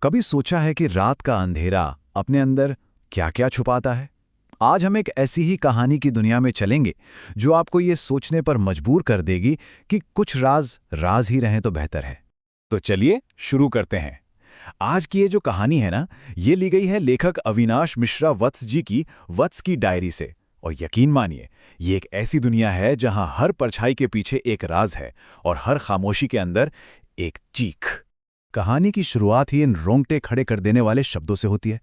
कभी सोचा है कि रात का अंधेरा अपने अंदर क्या क्या छुपाता है? आज हम एक ऐसी ही कहानी की दुनिया में चलेंगे जो आपको ये सोचने पर मजबूर कर देगी कि कुछ राज राज ही रहें तो बेहतर है। तो चलिए शुरू करते हैं। आज की ये जो कहानी है ना, ये ली गई है लेखक अविनाश मिश्रा वत्स जी की वत्स की डायरी से। और यकीन मानिए, ये एक ऐसी दुनिया है जहां हर परछाई के पीछे एक राज है और हर खामोशी के अंदर एक चीख। कहानी की शुरुआत ही इन रोंगटे खड़े कर देने वाले शब्दों से होती है।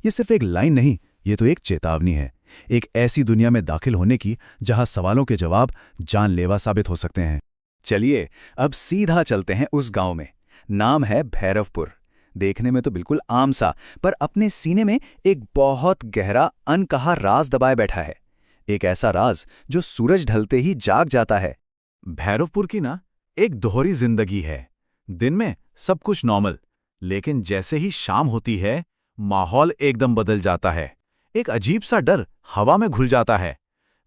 ये सिर्फ एक लाइन नहीं, ये तो एक चेतावनी है। एक ऐसी दुनिया में दाखिल होने की जहां सवालों के जवाब जानलेवा साबित हो सकते हैं। चलिए अब सीधा चलते हैं उस गांव में। नाम है भैरवपुर। देखने में तो बिल्कुल आम सा, पर अपने सीने में एक बहुत गहरा अनकहा राज दबाए बैठा है। एक ऐसा राज जो सूरज ढलते ही जाग जाता है। भैरवपुर की ना एक दोहरी जिंदगी है। दिन में सब कुछ नॉर्मल, लेकिन जैसे ही शाम होती है माहौल एकदम बदल जाता है। एक अजीब सा डर हवा में घुल जाता है।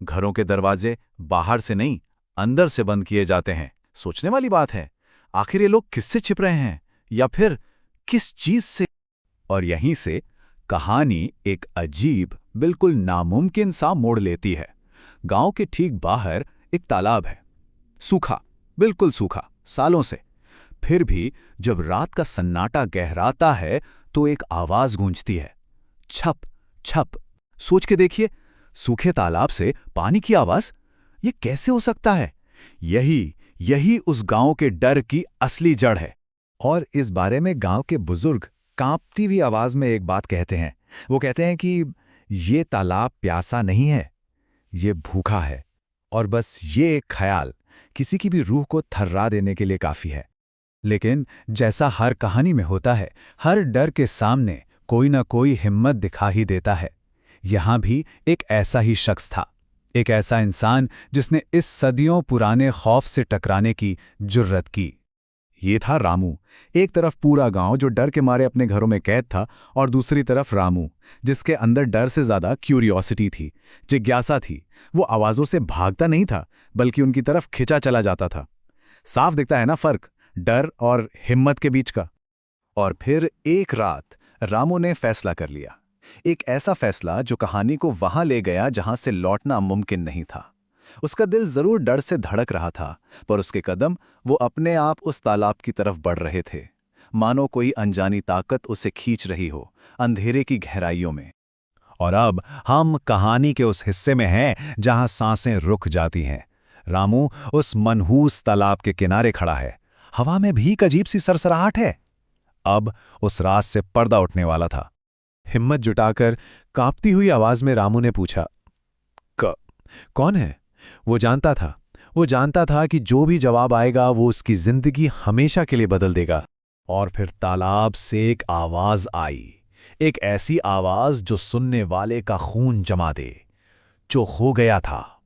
घरों के दरवाजे बाहर से नहीं, अंदर से बंद किए जाते हैं। सोचने वाली बात है, आखिर ये लोग किससे छिप रहे हैं, या फिर किस चीज से? और यहीं से कहानी एक अजीब, बिल्कुल नामुमकिन सा मोड़ लेती है। गांव के ठीक बाहर एक तालाब है, सूखा, बिल्कुल सूखा, सालों से। फिर भी जब रात का सन्नाटा गहराता है तो एक आवाज गूंजती है, छप छप। सोच के देखिए, सूखे तालाब से पानी की आवाज, ये कैसे हो सकता है? यही यही उस गांव के डर की असली जड़ है। और इस बारे में गांव के बुजुर्ग कांपती हुई आवाज में एक बात कहते हैं। वो कहते हैं कि ये तालाब प्यासा नहीं है, ये भूखा है। और बस ये एक ख्याल किसी की भी रूह को थर्रा देने के लिए काफी है। लेकिन जैसा हर कहानी में होता है, हर डर के सामने कोई ना कोई हिम्मत दिखा ही देता है। यहां भी एक ऐसा ही शख्स था, एक ऐसा इंसान जिसने इस सदियों पुराने खौफ से टकराने की जुर्रत की। ये था रामू। एक तरफ पूरा गांव जो डर के मारे अपने घरों में कैद था, और दूसरी तरफ रामू जिसके अंदर डर से ज्यादा क्यूरियोसिटी थी, जिज्ञासा थी। वो आवाजों से भागता नहीं था, बल्कि उनकी तरफ खिंचा चला जाता था। साफ दिखता है ना फर्क, डर और हिम्मत के बीच का। और फिर एक रात रामू ने फैसला कर लिया, एक ऐसा फैसला जो कहानी को वहां ले गया जहां से लौटना मुमकिन नहीं था। उसका दिल जरूर डर से धड़क रहा था, पर उसके कदम वो अपने आप उस तालाब की तरफ बढ़ रहे थे, मानो कोई अनजानी ताकत उसे खींच रही हो अंधेरे की गहराइयों में। और अब हम कहानी के उस हिस्से में हैं जहां सांसें रुक जाती हैं। रामू उस मनहूस तालाब के किनारे खड़ा है। हवा में भी एक अजीब सी सरसराहट है। अब उस राज से पर्दा उठने वाला था। हिम्मत जुटाकर कांपती हुई आवाज में रामू ने पूछा, कौन है? वो जानता था कि जो भी जवाब आएगा वो उसकी जिंदगी हमेशा के लिए बदल देगा। और फिर तालाब से एक आवाज आई, एक ऐसी आवाज जो सुनने वाले का खून जमा दे। जो खो गया था।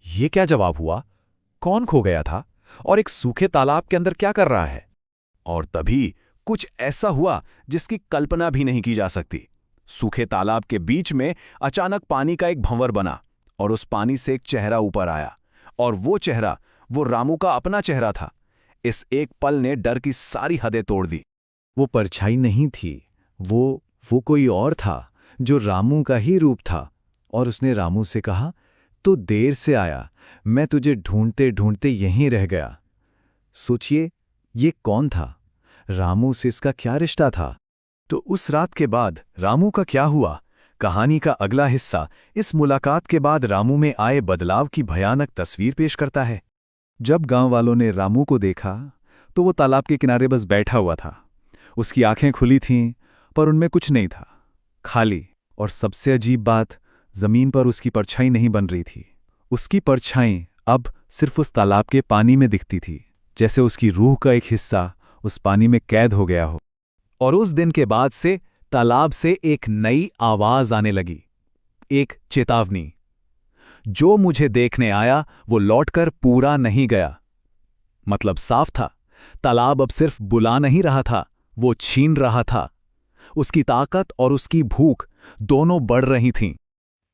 ये क्या जवाब हुआ? कौन खो गया था और एक सूखे तालाब के अंदर क्या कर रहा है? और तभी कुछ ऐसा हुआ जिसकी कल्पना भी नहीं की जा सकती। सूखे तालाब के बीच में अचानक पानी का एक भंवर बना, और उस पानी से एक चेहरा ऊपर आया। और वो चेहरा, वो रामू का अपना चेहरा था। इस एक पल ने डर की सारी हदें तोड़ दी। वो परछाई नहीं थी, वो कोई और था, जो रामू का ही रूप था। और उसने रामू से कहा, तो देर से आया, मैं तुझे ढूंढते ढूंढते यहीं रह गया। सोचिए, ये कौन था? रामू से इसका क्या रिश्ता था? तो उस रात के बाद रामू का क्या हुआ? कहानी का अगला हिस्सा इस मुलाकात के बाद रामू में आए बदलाव की भयानक तस्वीर पेश करता है। जब गांव वालों ने रामू को देखा तो वो तालाब के किनारे बस बैठा हुआ था। उसकी आंखें खुली थीं, पर उनमें कुछ नहीं था, खाली। और सबसे अजीब बात, जमीन पर उसकी परछाई नहीं बन रही थी। उसकी परछाई अब सिर्फ उस तालाब के पानी में दिखती थी, जैसे उसकी रूह का एक हिस्सा उस पानी में कैद हो गया हो। और उस दिन के बाद से तालाब से एक नई आवाज आने लगी, एक चेतावनी। जो मुझे देखने आया वो लौटकर पूरा नहीं गया। मतलब साफ था, तालाब अब सिर्फ बुला नहीं रहा था, वो छीन रहा था। उसकी ताकत और उसकी भूख दोनों बढ़ रही थीं।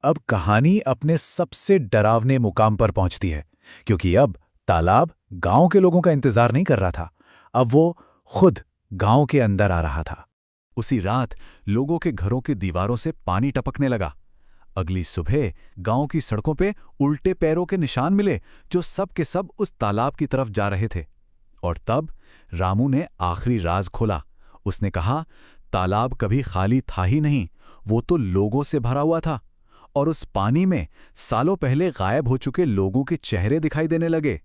अब कहानी अपने सबसे डरावने मुकाम पर पहुंचती है, क्योंकि अब तालाब गांव के लोगों का इंतजार नहीं कर रहा था। अब वो खुद गांव के अंदर आ रहा था। उसी रात लोगों के घरों की दीवारों से पानी टपकने लगा। अगली सुबह गांव की सड़कों पे उल्टे पैरों के निशान मिले, जो सब के सब उस तालाब की तरफ जा रहे थे। और तब रामू ने आखिरी राज खोला। उसने कहा, तालाब कभी खाली था ही नहीं, वो तो लोगों से भरा हुआ था। और उस पानी में सालों पहले गायब हो चुके लोगों के चेहरे दिखाई देने लगे।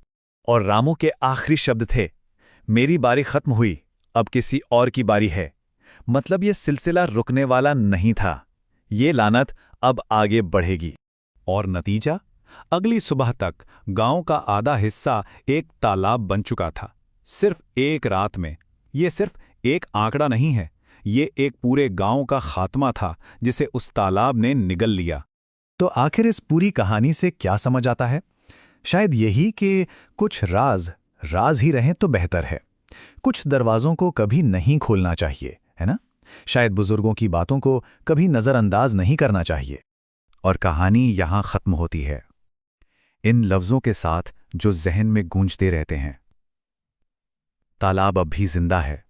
और रामू के आखिरी शब्द थे, मेरी बारी खत्म हुई, अब किसी और की बारी है। मतलब ये सिलसिला रुकने वाला नहीं था, ये लानत अब आगे बढ़ेगी। और नतीजा, अगली सुबह तक गांव का आधा हिस्सा एक तालाब बन चुका था। सिर्फ एक रात में। ये सिर्फ एक आंकड़ा नहीं है, ये एक पूरे गांव का खात्मा था जिसे उस तालाब ने निगल लिया। तो आखिर इस पूरी कहानी से क्या समझ आता है? शायद यही कि कुछ राज राज ही रहें तो बेहतर है। कुछ दरवाजों को कभी नहीं खोलना चाहिए, है ना? शायद बुजुर्गों की बातों को कभी नजरअंदाज नहीं करना चाहिए। और कहानी यहां खत्म होती है, इन लफ्जों के साथ जो जहन में गूंजते रहते हैं। तालाब अब भी जिंदा है,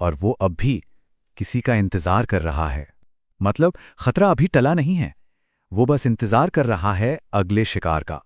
और वो अब भी किसी का इंतजार कर रहा है। मतलब खतरा अभी टला नहीं है, वो बस इंतजार कर रहा है अगले शिकार का।